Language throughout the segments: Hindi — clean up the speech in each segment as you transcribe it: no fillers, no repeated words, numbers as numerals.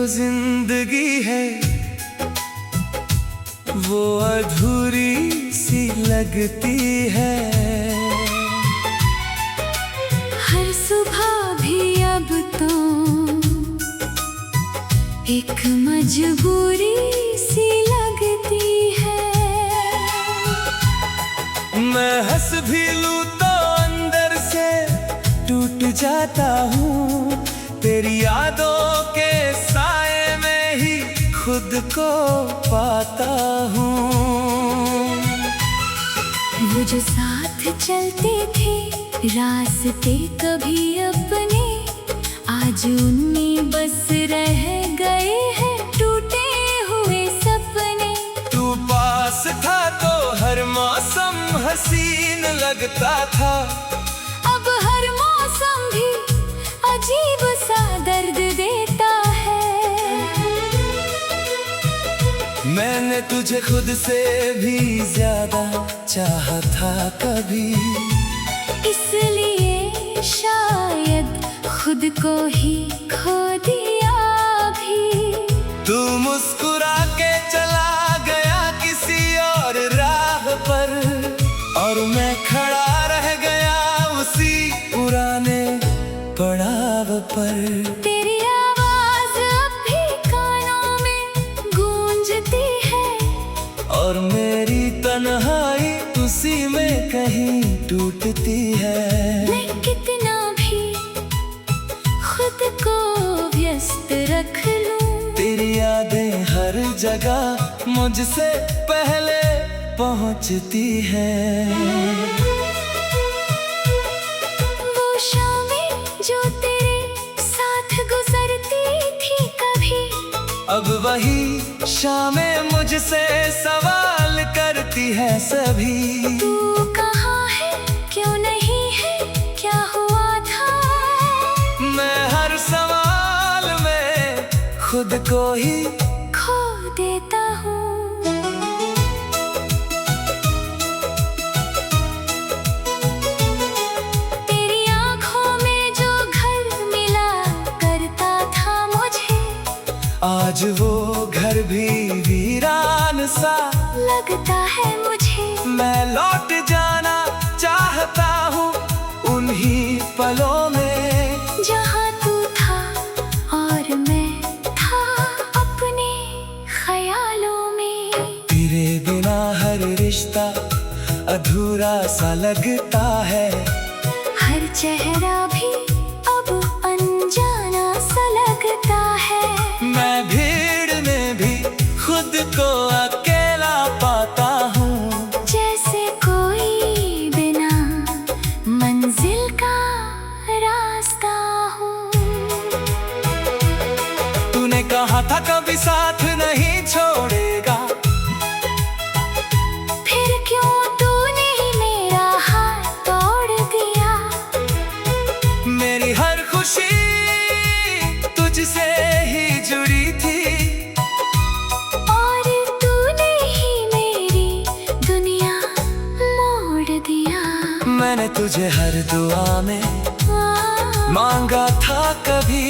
जिंदगी है वो अधूरी सी लगती है। हर सुबह भी अब तो एक मजबूरी सी लगती है। मैं हंस भी लूं तो अंदर से टूट जाता हूँ। तेरी यादों के साए में ही खुद को पाता हूँ। वो जो साथ चलते थे रास्ते कभी अपने, आज उनमें बस रह गए हैं टूटे हुए सपने। तू पास था तो हर मौसम हसीन लगता था। अब हर मौसम भी अजीब सा दर्द देता है। मैंने तुझे खुद से भी ज्यादा चाहा था कभी, इसलिए शायद खुद को ही खो दिया भी। तू मुस्कुरा के चला गया किसी और राह पर, और मैं खड़ा रह गया उसी पुराने पड़ाव पर। तेरी आवाज अब भी कानों में गूंजती है, और मेरी तन्हाई उसी में कहीं टूटती है। मैं कितना भी खुद को व्यस्त रख लूं, तेरी यादें हर जगह मुझसे पहले पहुंचती है। वो शामें जो तेरे साथ गुजरती थी कभी, अब वही शामें मुझसे सवाल करती है सभी। तू कहाँ है, क्यों नहीं है, क्या हुआ था? मैं हर सवाल में खुद को ही खो देता हूँ। तेरी आँखों में जो घर मिला करता था मुझे, आज वो घर भी वीरान सा लगता है मुझे। मैं लौट जाना चाहता हूँ उन्हीं पलों में, जहाँ तू था और मैं था अपने ख्यालों में। तेरे बिना हर रिश्ता अधूरा सा लगता है। हर चेहरा भी अब अनजाना सा लगता है। मैं भीड़ में भी खुद को अकेला पाता हूँ, जैसे कोई बिना मंजिल का रास्ता हो। तूने कहा था कभी साथ नहीं छोड़ेगा, फिर क्यों तूने ही मेरा हाथ तोड़ दिया? मेरी हर खुशी तुझसे ही जुड़ी थी, और तूने ही मेरी दुनिया मोड़ दिया। मैंने तुझे हर दुआ में मांगा था कभी,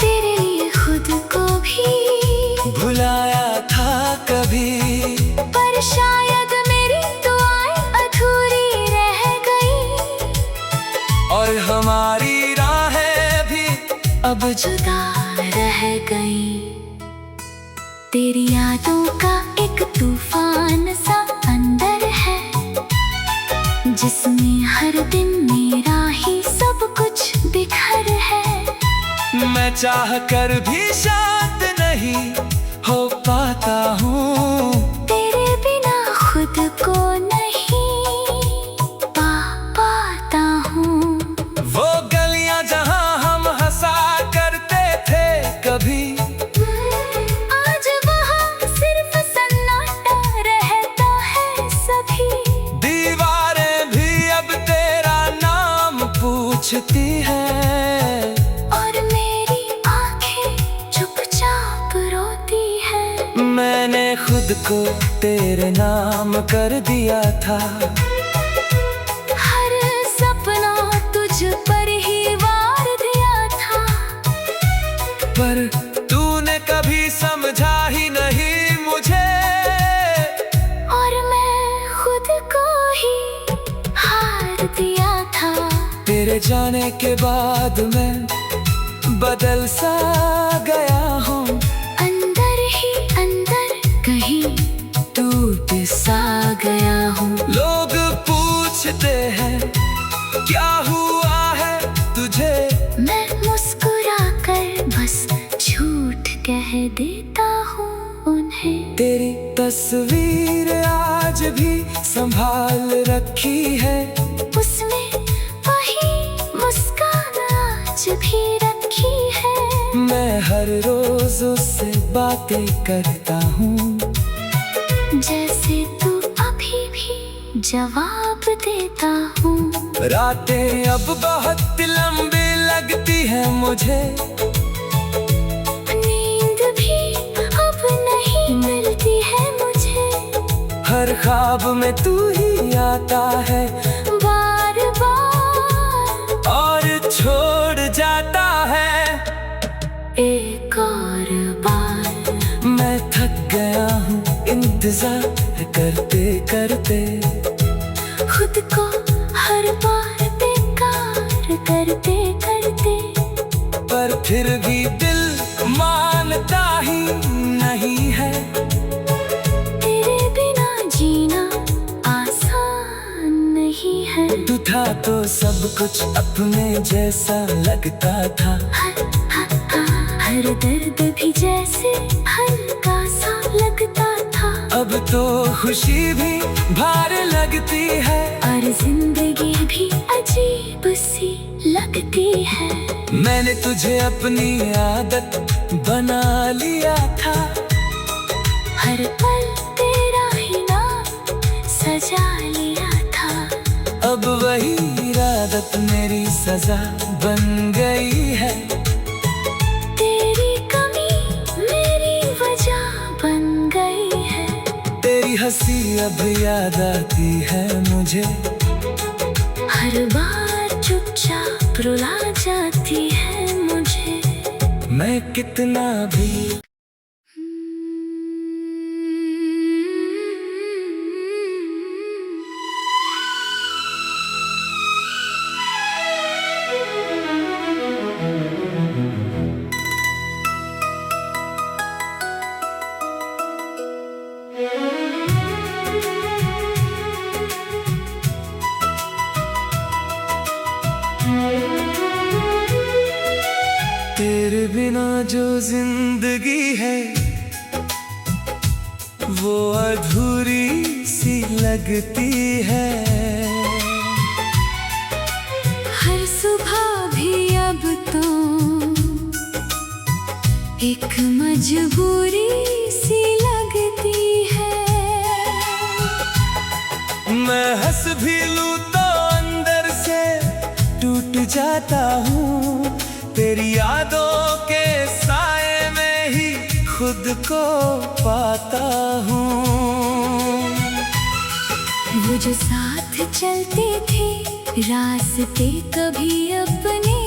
तेरे लिए खुद को भी भुलाया था कभी। पर शायद मेरी दुआएं अधूरी रह गई, और हमारी राहें भी अब जुदा रह गई। तेरी यादों का एक तूफान सा अंदर है, जिसमें हर दिन मेरा ही सब कुछ बिखर है। मैं चाह कर भी शांत नहीं हो पाता हूँ। तेरे बिना खुद को नहीं पा पाता हूँ। वो गलियां जहाँ हम हंसा करते थे कभी, आज वहाँ सिर्फ सन्नाटा रहता है सभी। दीवारें भी अब तेरा नाम पूछती है, और मेरी आंखें चुपचाप रोती है। मैंने खुद को तेरे नाम कर दिया था। हर सपना तुझ पर ही वार दिया था। पर तेरे जाने के बाद मैं बदल सा गया हूँ। अंदर ही अंदर कहीं टूट सा गया हूँ। लोग पूछते हैं क्या हुआ है तुझे, मैं मुस्कुरा कर बस झूठ कह देता हूँ उन्हें। तेरी तस्वीर आज भी संभाल रखी है, उसमें वही मुस्कान आज भी रखी है। मैं हर रोज उससे बातें करता हूँ, जैसे तू अभी भी जवाब देता हूँ। रातें अब बहुत लंबी लगती है मुझे, नींद भी अब नहीं मिलती है मुझे। हर ख्वाब में तू ही आता है बार बार और छोड़ जाता है एक और बार। मैं थक गया हूँ इंतजार करते करते, खुद को हर बार बेकार करते करते। पर फिर भी दिल मानता ही नहीं है, तेरे बिना जीना आसान नहीं है। तू था तो सब कुछ अपने जैसा लगता था, हर दर्द भी जैसे हल्का सा लगता था। अब तो खुशी भी भार लगती है और जिंदगी भी अजीब सी लगती है। मैंने तुझे अपनी आदत बना लिया था, हर पल तेरा ही नाम सजा लिया था। अब वही आदत मेरी सजा बन गई है, तेरी कमी मेरी वजह बन गई है। तेरी हंसी अब याद आती है मुझे, हर बार चुपचाप रुला जाती है मुझे। मैं कितना भी तेरे बिना जो जिंदगी है वो अधूरी सी लगती है। हर सुबह भी अब तो एक मजबूरी सी लगती है। मैं हंस भी लूं तो अंदर से टूट जाता हूँ, तेरी यादों के साए में ही खुद को पाता हूँ। वो जो साथ चलते थे रास्ते कभी अपने,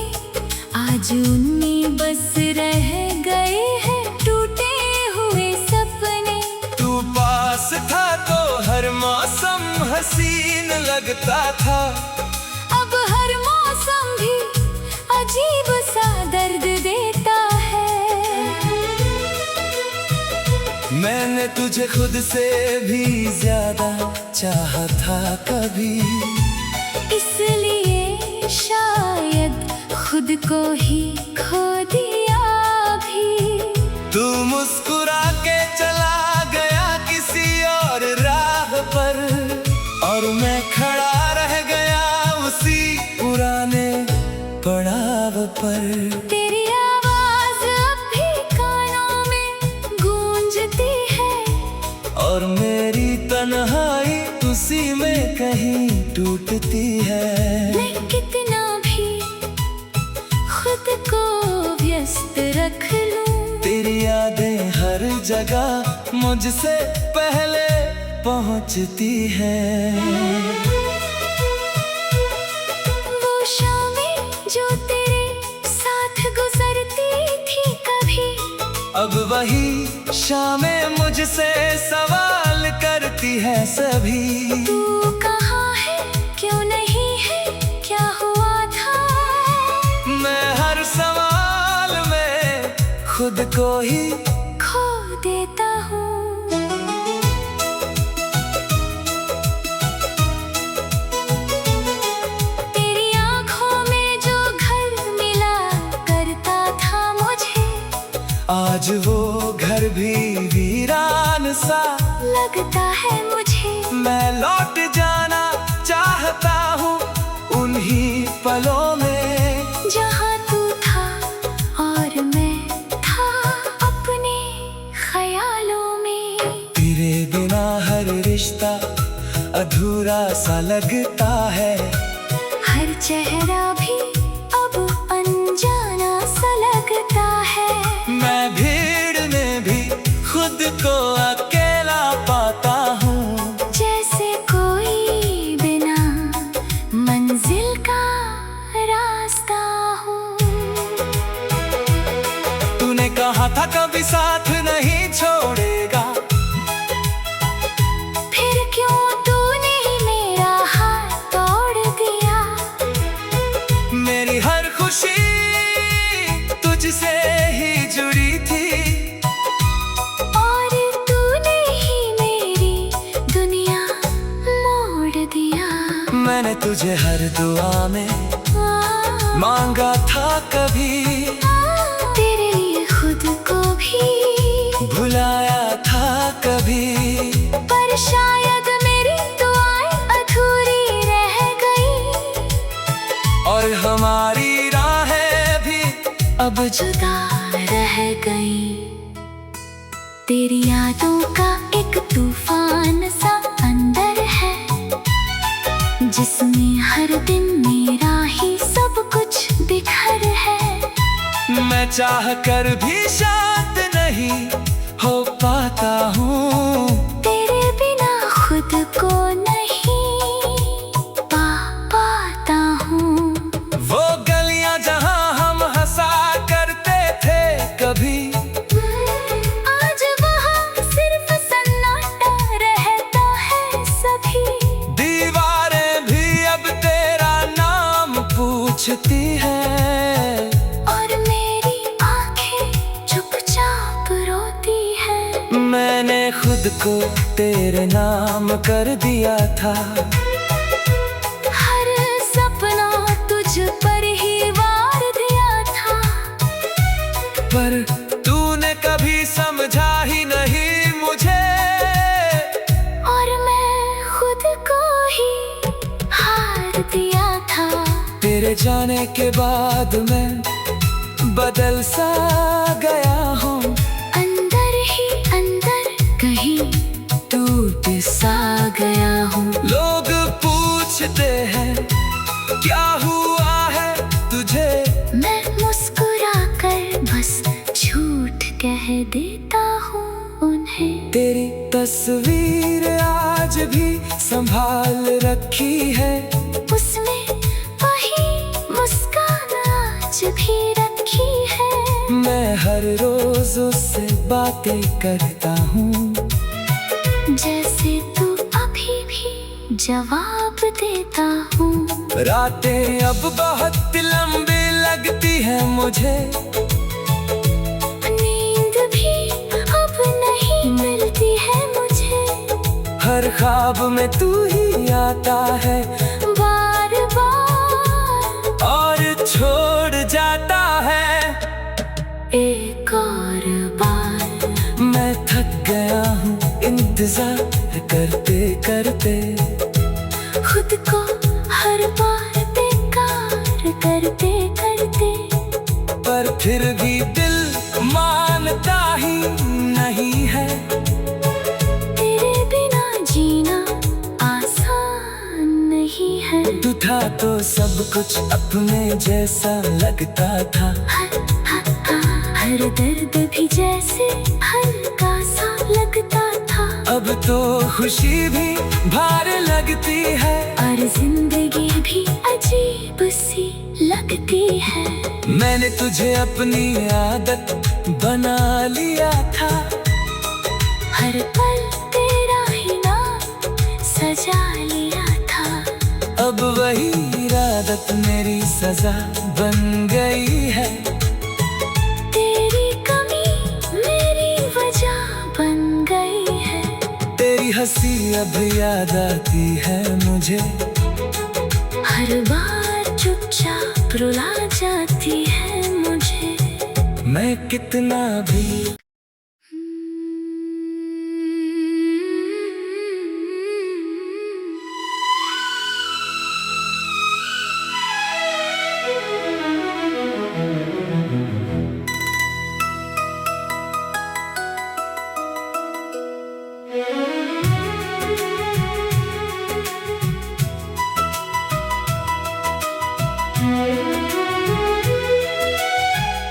आज उनमें बस रह गए हैं टूटे हुए सपने। तू पास था तो हर मौसम हसीन लगता था, अब हर मौसम भी अजीब सा दर्द देता है। मैंने तुझे खुद से भी ज्यादा चाहा था कभी, इसलिए शायद खुद को ही खो दिया भी। तू मुस्कुरा के चला गया किसी और राह पर, और मैं खड़ा रह गया उसी पुराने पड़ाव पर। तेरी आवाज अब भी कानों में गूंजती है, और मेरी तन्हाई उसी में कहीं टूटती है। मैं कितना भी खुद को व्यस्त रख लूं, तेरी यादें हर जगह मुझसे पहले पहुंचती है। वो शामें जो तेरे साथ गुजरती थी कभी, अब वही शामें मुझसे सवाल करती है सभी। तू कहाँ है, क्यों नहीं है, क्या हुआ था खुद को ही खो देता हूँ। तेरी आँखों में जो घर मिला करता था मुझे, आज वो घर भी वीरान सा लगता है मुझे। मैं लौट जाना चाहता हूँ उन्हीं पलों में, जहाँ तू था और मैं था अपने ख्यालों में। तेरे बिना हर रिश्ता अधूरा सा लगता है, हर चेहरा भी अब अनजाना सा लगता है। मैं भीड़ में भी खुद को अकेला पाता हूँ, जैसे कोई बिना मंजिल का रास्ता हो। तूने कहा था कभी साथ नहीं छोड़ेगा, फिर क्यों तूने मेरा हाथ तोड़ दिया। मेरी हर खुशी तुझसे ही जुड़ी थी, और तूने ही मेरी दुनिया मोड़ दिया। मैंने तुझे हर दुआ में मांगा था कभी, तेरे लिए खुद को भी भुलाया था कभी। पर शायद मेरी दुआएं अधूरी रह गई, और हमारी राहें भी अब जुदा रह गई। तेरी यादों का एक तूफान सा अंदर है, जिसमें हर दिन मेरा ही सब कुछ बिखर है। मैं चाह कर भी शांत नहीं हो पाता हूँ, तेरे बिना खुद को नहीं पा पाता हूँ। वो गलियां जहाँ हम हंसा करते थे कभी, आज वहाँ सिर्फ सन्नाटा रहता है सभी। दीवारें भी अब तेरा नाम पूछती है, और मेरी आंखें चुपचाप रोती है। मैंने खुद को तेरे नाम कर दिया था, हर सपना तुझ पर ही वार दिया था। पर तूने कभी समझा ही नहीं मुझे, और मैं खुद को ही हार दिया था। तेरे जाने के बाद मैं बदल सा गया हूँ, अंदर ही अंदर कहीं टूट सा गया हूँ। लोग पूछते हैं क्या हुआ है तुझे, मैं मुस्कुरा कर बस झूठ कह देता हूँ उन्हें। तेरी तस्वीर आज भी संभाल रखी है, उसमें वही मुस्कान आज भी रखी है। मैं हर रोज उससे बातें करता हूँ, जैसे तू अभी भी जवाब देता हूँ। रातें अब बहुत लंबी लगती है मुझे, नींद भी अब नहीं मिलती है मुझे। हर ख्वाब में तू ही आता है बार बार, और छोड़ जाता है एक और बार। मैं थक गया हूँ इंतजार करते करते, खुद को हर बार बेकार करते करते। पर फिर भी दिल मानता ही नहीं है, तेरे बिना जीना आसान नहीं है। तू था तो सब कुछ अपने जैसा लगता था, हर दर्द भी जैसे हल्का सा लगता था। अब तो खुशी भी भार लगती है, और जिंदगी भी अजीब सी लगती है। मैंने तुझे अपनी आदत बना लिया था, हर पल तेरा ही नाम सजा लिया था। अब वही आदत मेरी सजा बन गई है। तेरी कमी हंसी अब याद आती है मुझे, हर बार चुपचाप रुला जाती है मुझे। मैं कितना भी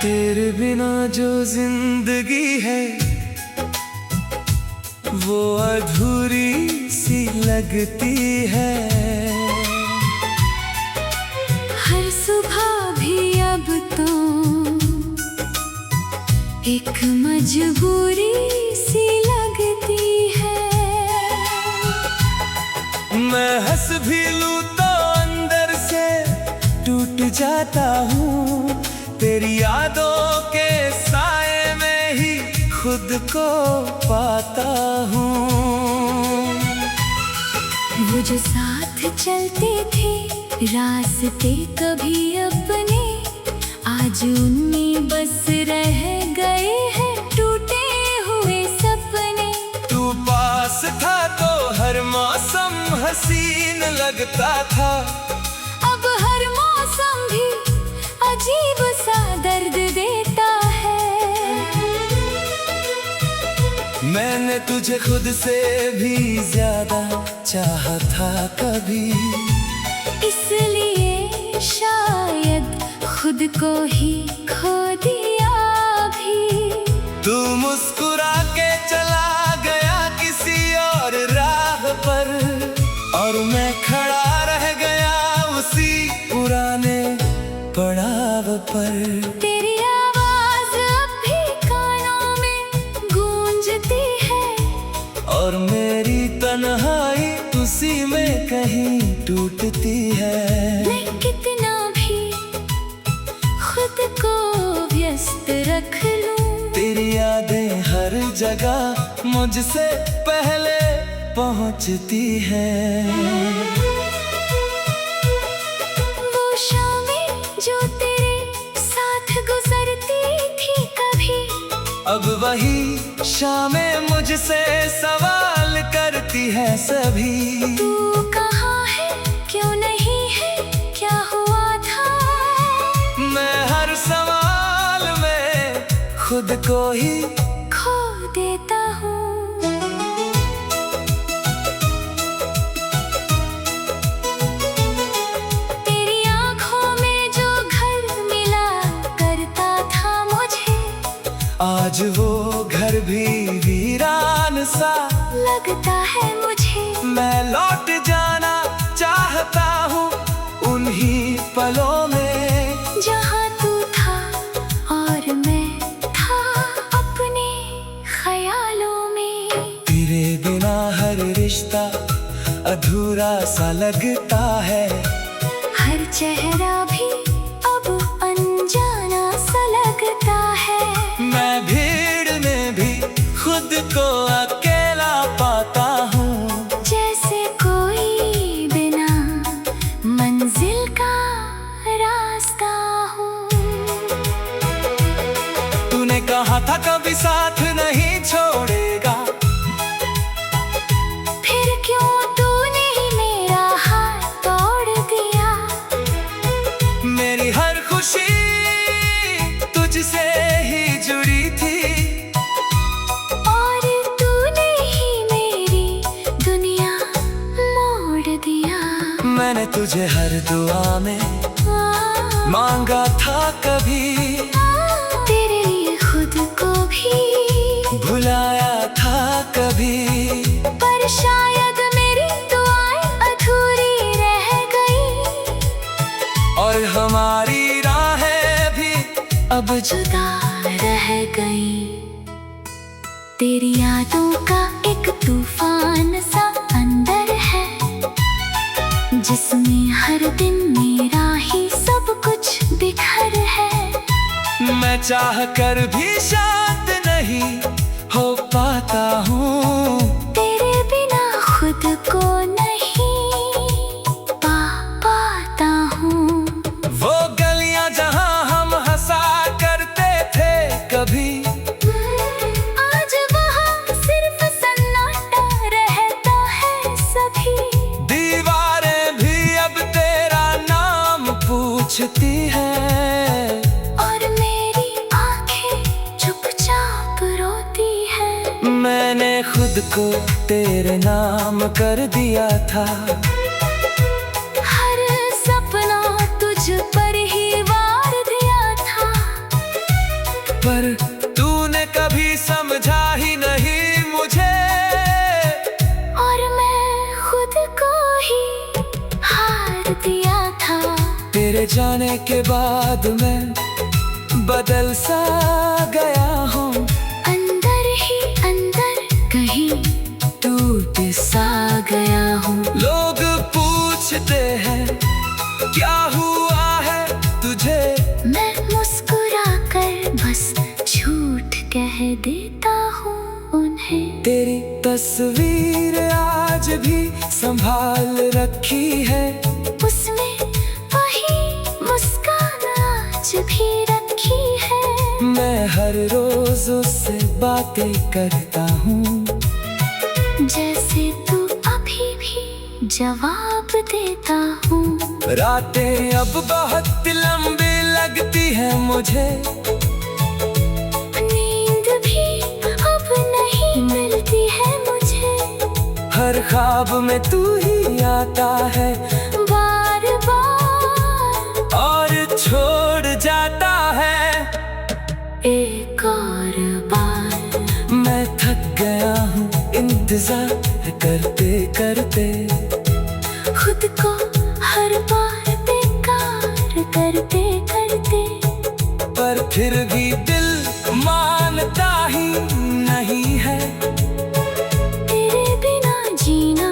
तेरे बिना जो जिंदगी है वो अधूरी सी लगती है। हर सुबह भी अब तो एक मजबूरी सी लगती है। मैं हंस भी लूं तो अंदर से टूट जाता हूँ, तेरी यादों के साए में ही खुद को पाता हूँ। वो जो साथ चलते थे रास्ते कभी अपने, आज उनमें बस रह गए हैं टूटे हुए सपने। तू पास था तो हर मौसम हसीन लगता था, अब हर मौसम भी अजीब सा दर्द देता है। मैंने तुझे खुद से भी ज्यादा चाहा था कभी, इसलिए शायद खुद को ही खो दिया भी। तू मुस्कुरा के चला गया किसी और राह पर, और मैं खड़ा रह गया उसी पुराने पड़ाव पर। तेरी आवाज अब भी कानों में गूंजती है, और मेरी तन्हाई उसी में कहीं टूटती है। मैं कितना भी खुद को व्यस्त रख लूं, तेरी यादें हर जगह मुझसे पहले पहुंचती है। जो तेरे साथ गुजरती थी कभी, अब वही शामें मुझसे सवाल करती है सभी। तू कहाँ है, क्यों नहीं है, क्या हुआ था? मैं हर सवाल में खुद को ही खो देता हूँ। आज वो घर भी वीरान सा लगता है मुझे। मैं लौट जाना चाहता हूँ उन्हीं पलों में, जहाँ तू था और मैं था अपने ख्यालों में। तेरे बिना हर रिश्ता अधूरा सा लगता है, हर चेहरा भी अब अनजाना सा लगता है। मैं भीड़ में भी खुद को अकेला पाता हूँ, जैसे कोई बिना मंजिल का रास्ता हो। तूने कहा था कभी साथ नहीं छोड़ेगा, फिर क्यों तूने मेरा हाथ तोड़ दिया? मेरी हर खुशी तुझसे ही जुड़ी थी, और तूने ही मेरी दुनिया मोड़ दिया। मैंने तुझे हर दुआ में मांगा था कभी, तेरे लिए खुद को भी भुलाया था कभी। पर शायद मेरी दुआएं अधूरी रह गई, और हमारी राहें भी अब जुदा रह गई। तेरी यादों का एक तूफान सा अंदर है, जिसमें हर दिन मेरा ही सब कुछ बिखर है। मैं चाह कर भी शांत नहीं हो पाता हूँ, तेरे बिना मैंने खुद को तेरे नाम कर दिया था। हर सपना तुझ पर ही वार दिया था, पर तूने कभी समझा ही नहीं मुझे, और मैं खुद को ही हार दिया था। तेरे जाने के बाद मैं बदल सा गया हूँ, अंदर ही अंदर कहीं टूट सा गया हूँ। लोग पूछते हैं क्या हुआ है तुझे, मैं मुस्कुरा कर बस झूठ कह देता हूँ उन्हें। तेरी तस्वीर आज भी संभाल रखी है, उसमें वही मुस्कान आज भी रखी है। मैं हर रोज उससे बातें करता हूँ, जैसे तू अभी भी जवाब देता हूँ। रातें अब बहुत लंबी लगती है मुझे, नींद भी अब नहीं मिलती है मुझे। हर ख्वाब में तू ही आता है बार बार, और छोड़ जाता है एक और बार। मैं थक गया हूँ इंतजार करते करते, खुद को हर बार बेकार करते करते, पर फिर भी दिल मानता ही नहीं है। तेरे बिना जीना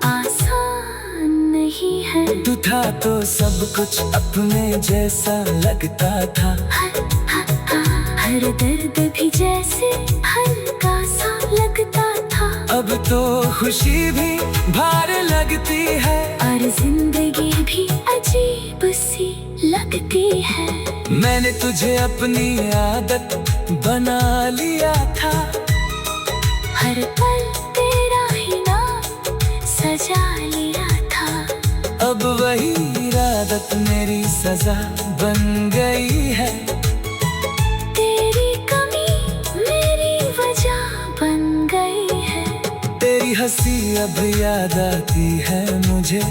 आसान नहीं है। तू था तो सब कुछ अपने जैसा लगता था, हर दर्द भी जैसे हल्का सा लगता था। अब तो खुशी भी भार लगती है, और जिंदगी भी अजीब सी लगती है। मैंने तुझे अपनी आदत बना लिया था, हर पल तेरा ही नाम सजा लिया था। अब वही आदत मेरी सजा बन गई है। तेरी कमी मेरी वजह बन गई है। तेरी हंसी अब याद आती है मुझे,